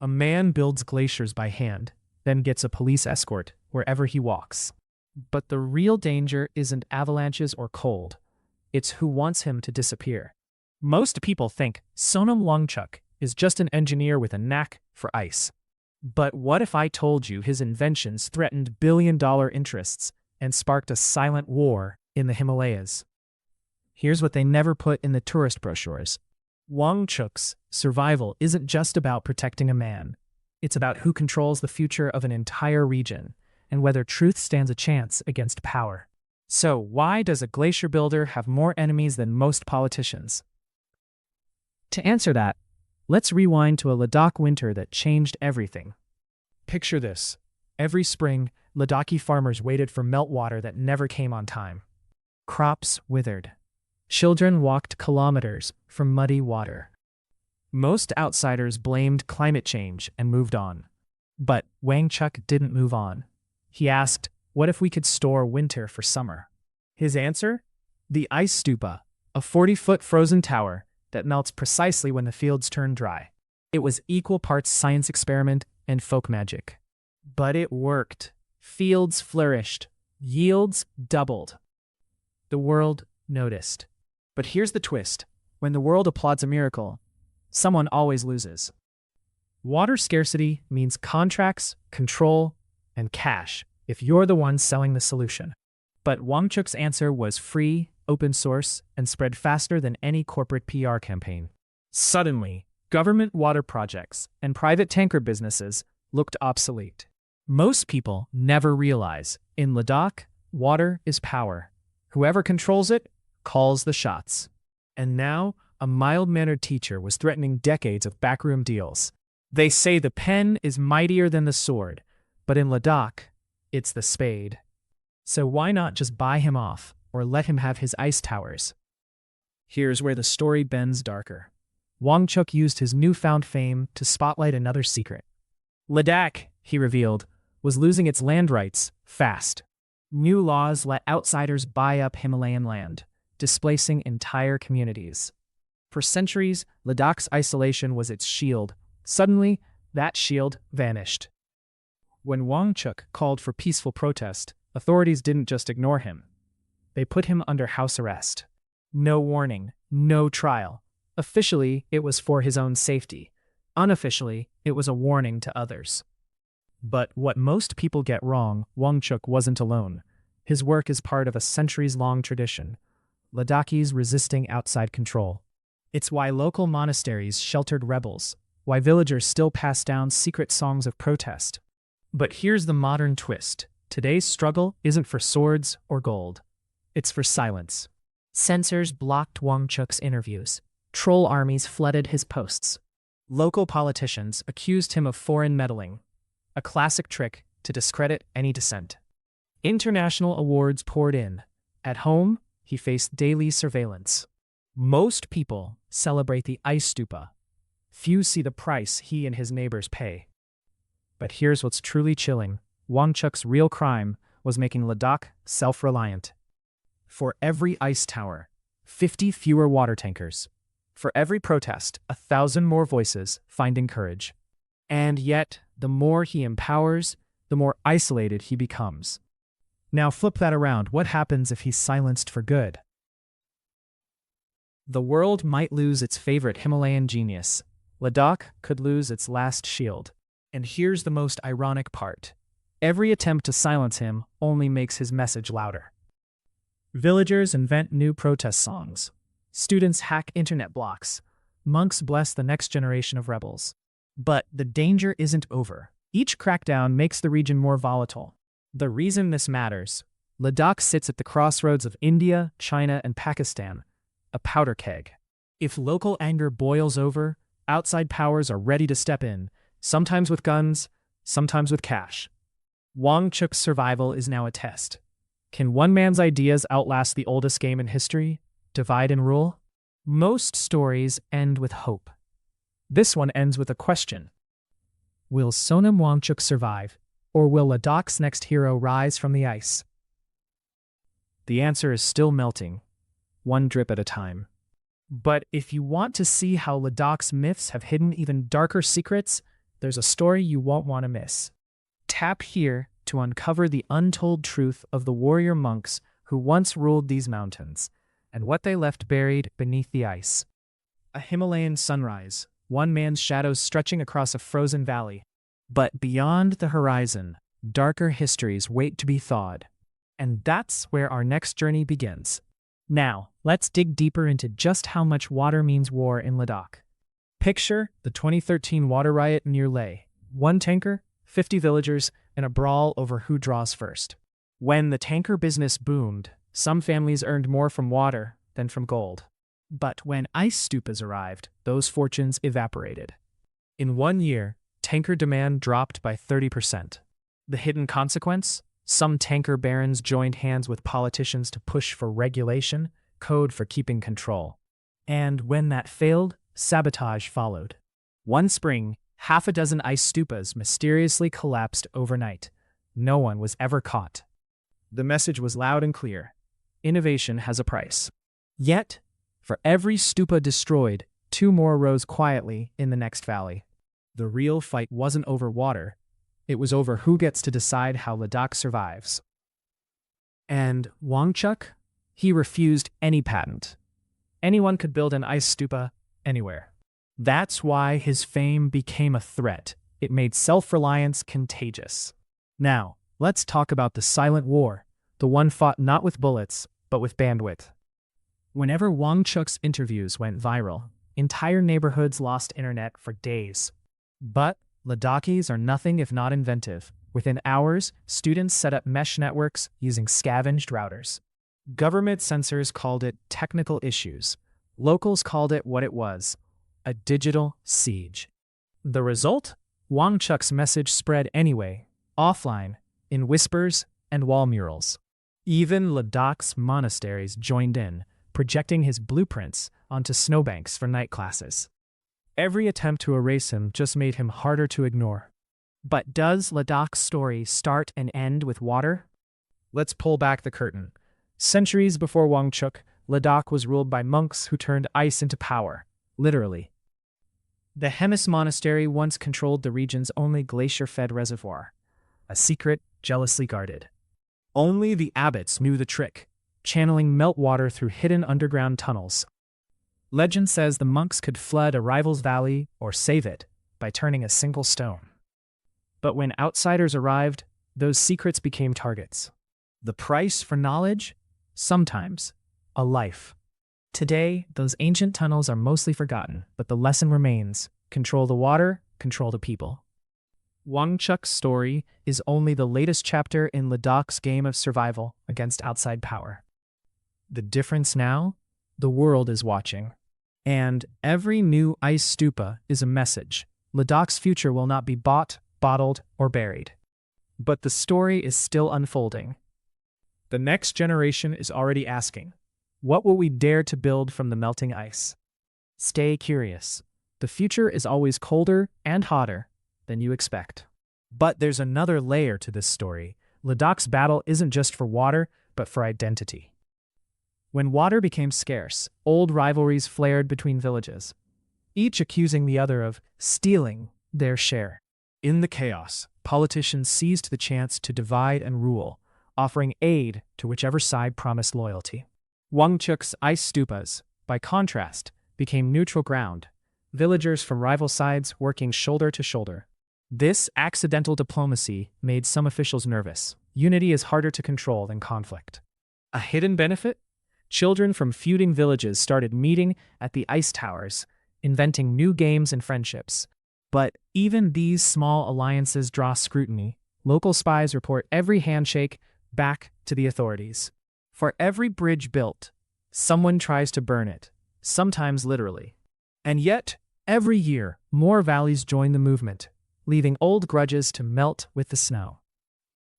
A man builds glaciers by hand, then gets a police escort wherever he walks. But the real danger isn't avalanches or cold. It's who wants him to disappear. Most people think Sonam Wangchuk is just an engineer with a knack for ice. But what if I told you his inventions threatened billion-dollar interests and sparked a silent war in the Himalayas? Here's what they never put in the tourist brochures. Wangchuk's survival isn't just about protecting a man. It's about who controls the future of an entire region and whether truth stands a chance against power. So why does a glacier builder have more enemies than most politicians? To answer that, let's rewind to a Ladakh winter that changed everything. Picture this. Every spring, Ladakhi farmers waited for meltwater that never came on time. Crops withered. Children walked kilometers for muddy water. Most outsiders blamed climate change and moved on. But Wangchuk didn't move on. He asked, what if we could store winter for summer? His answer? The ice stupa, a 40-foot frozen tower that melts precisely when the fields turn dry. It was equal parts science experiment and folk magic. But it worked. Fields flourished. Yields doubled. The world noticed. But here's the twist. When the world applauds a miracle, someone always loses. Water scarcity means contracts, control, and cash if you're the one selling the solution. But Wangchuk's answer was free, open source, and spread faster than any corporate PR campaign. Suddenly, government water projects and private tanker businesses looked obsolete. Most people never realize, in Ladakh, water is power. Whoever controls it calls the shots. And now, a mild-mannered teacher was threatening decades of backroom deals. They say the pen is mightier than the sword, but in Ladakh, it's the spade. So why not just buy him off, or let him have his ice towers? Here's where the story bends darker. Wangchuk used his newfound fame to spotlight another secret. Ladakh, he revealed, was losing its land rights fast. New laws let outsiders buy up Himalayan land, displacing entire communities. For centuries, Ladakh's isolation was its shield. Suddenly, that shield vanished. When Wangchuk called for peaceful protest, authorities didn't just ignore him. They put him under house arrest. No warning, no trial. Officially, it was for his own safety. Unofficially, it was a warning to others. But what most people get wrong, Wangchuk wasn't alone. His work is part of a centuries-long tradition. Ladakhis resisting outside control. It's why local monasteries sheltered rebels, why villagers still pass down secret songs of protest. But here's the modern twist. Today's struggle isn't for swords or gold. It's for silence. Censors blocked Wangchuk's interviews. Troll armies flooded his posts. Local politicians accused him of foreign meddling, a classic trick to discredit any dissent. International awards poured in. At home, he faced daily surveillance. Most people celebrate the ice stupa. Few see the price he and his neighbors pay. But here's what's truly chilling. Wangchuk's real crime was making Ladakh self-reliant. For every ice tower, 50 fewer water tankers. For every protest, 1,000 more voices finding courage. And yet, the more he empowers, the more isolated he becomes. Now flip that around. What happens if he's silenced for good? The world might lose its favorite Himalayan genius. Ladakh could lose its last shield. And here's the most ironic part. Every attempt to silence him only makes his message louder. Villagers invent new protest songs. Students hack internet blocks. Monks bless the next generation of rebels. But the danger isn't over. Each crackdown makes the region more volatile. The reason this matters: Ladakh sits at the crossroads of India, China, and Pakistan, a powder keg. If local anger boils over, outside powers are ready to step in, sometimes with guns, sometimes with cash. Wangchuk's survival is now a test. Can one man's ideas outlast the oldest game in history? Divide and rule? Most stories end with hope. This one ends with a question. Will Sonam Wangchuk survive, or will Ladakh's next hero rise from the ice? The answer is still melting, one drip at a time. But if you want to see how Ladakh's myths have hidden even darker secrets, there's a story you won't want to miss. Tap here to uncover the untold truth of the warrior monks who once ruled these mountains, and what they left buried beneath the ice. A Himalayan sunrise, one man's shadows stretching across a frozen valley. But beyond the horizon, darker histories wait to be thawed. And that's where our next journey begins. Now, let's dig deeper into just how much water means war in Ladakh. Picture the 2013 water riot near Leh. One tanker, 50 villagers, and a brawl over who draws first. When the tanker business boomed, some families earned more from water than from gold. But when ice stupas arrived, those fortunes evaporated. In 1 year, tanker demand dropped by 30%. The hidden consequence? Some tanker barons joined hands with politicians to push for regulation, code for keeping control. And when that failed, sabotage followed. One spring, half a dozen ice stupas mysteriously collapsed overnight. No one was ever caught. The message was loud and clear. Innovation has a price. Yet, for every stupa destroyed, 2 more rose quietly in the next valley. The real fight wasn't over water. It was over who gets to decide how Ladakh survives. And Wangchuk? He refused any patent. Anyone could build an ice stupa anywhere. That's why his fame became a threat. It made self-reliance contagious. Now, let's talk about the silent war, the one fought not with bullets, but with bandwidth. Whenever Wangchuk's interviews went viral, entire neighborhoods lost internet for days. But Ladakhis are nothing if not inventive. Within hours, students set up mesh networks using scavenged routers. Government censors called it technical issues. Locals called it what it was, a digital siege. The result? Wangchuk's message spread anyway, offline, in whispers and wall murals. Even Ladakh's monasteries joined in, projecting his blueprints onto snowbanks for night classes. Every attempt to erase him just made him harder to ignore. But does Ladakh's story start and end with water? Let's pull back the curtain. Centuries before Wangchuk, Ladakh was ruled by monks who turned ice into power, literally. The Hemis monastery once controlled the region's only glacier-fed reservoir, a secret jealously guarded. Only the abbots knew the trick, channeling meltwater through hidden underground tunnels. Legend says the monks could flood a rival's valley or save it by turning a single stone. But when outsiders arrived, those secrets became targets. The price for knowledge? Sometimes a life. Today, those ancient tunnels are mostly forgotten, but the lesson remains: control the water, control the people. Wangchuk's story is only the latest chapter in Ladakh's game of survival against outside power. The difference now? The world is watching. And every new ice stupa is a message. Ladakh's future will not be bought, bottled, or buried. But the story is still unfolding. The next generation is already asking, what will we dare to build from the melting ice? Stay curious. The future is always colder and hotter than you expect. But there's another layer to this story. Ladakh's battle isn't just for water, but for identity. When water became scarce, old rivalries flared between villages, each accusing the other of stealing their share. In the chaos, politicians seized the chance to divide and rule, offering aid to whichever side promised loyalty. Wangchuk's ice stupas, by contrast, became neutral ground, villagers from rival sides working shoulder to shoulder. This accidental diplomacy made some officials nervous. Unity is harder to control than conflict. A hidden benefit? Children from feuding villages started meeting at the ice towers, inventing new games and friendships. But even these small alliances draw scrutiny. Local spies report every handshake back to the authorities. For every bridge built, someone tries to burn it, sometimes literally. And yet, every year, more valleys join the movement, leaving old grudges to melt with the snow.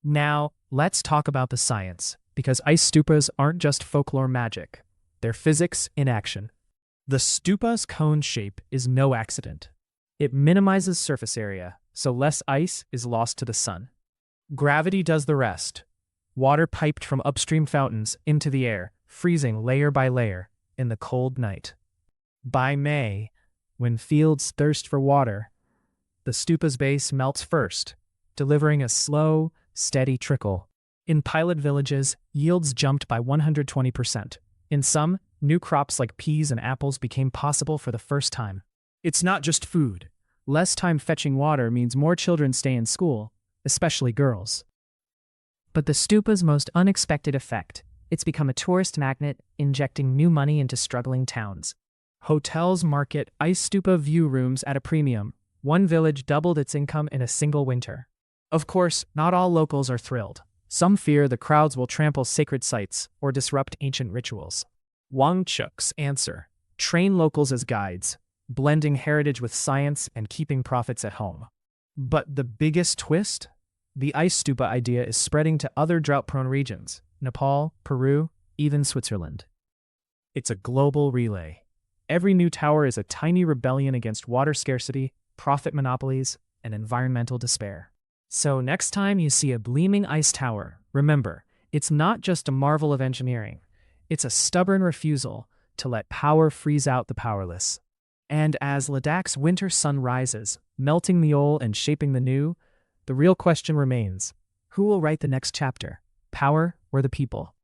Now, let's talk about the science, because ice stupas aren't just folklore magic. They're physics in action. The stupa's cone shape is no accident. It minimizes surface area, so less ice is lost to the sun. Gravity does the rest. Water piped from upstream fountains into the air, freezing layer by layer in the cold night. By May, when fields thirst for water, the stupa's base melts first, delivering a slow, steady trickle. In pilot villages, yields jumped by 120%. In some, new crops like peas and apples became possible for the first time. It's not just food. Less time fetching water means more children stay in school, especially girls. But the stupa's most unexpected effect, it's become a tourist magnet, injecting new money into struggling towns. Hotels market ice stupa view rooms at a premium. One village doubled its income in a single winter. Of course, not all locals are thrilled. Some fear the crowds will trample sacred sites or disrupt ancient rituals. Wangchuk's answer: train locals as guides, blending heritage with science and keeping profits at home. But the biggest twist? The ice stupa idea is spreading to other drought-prone regions: Nepal, Peru, even Switzerland. It's a global relay. Every new tower is a tiny rebellion against water scarcity, profit monopolies, and environmental despair. So next time you see a gleaming ice tower, remember, it's not just a marvel of engineering. It's a stubborn refusal to let power freeze out the powerless. And as Ladakh's winter sun rises, melting the old and shaping the new, the real question remains: who will write the next chapter, power or the people?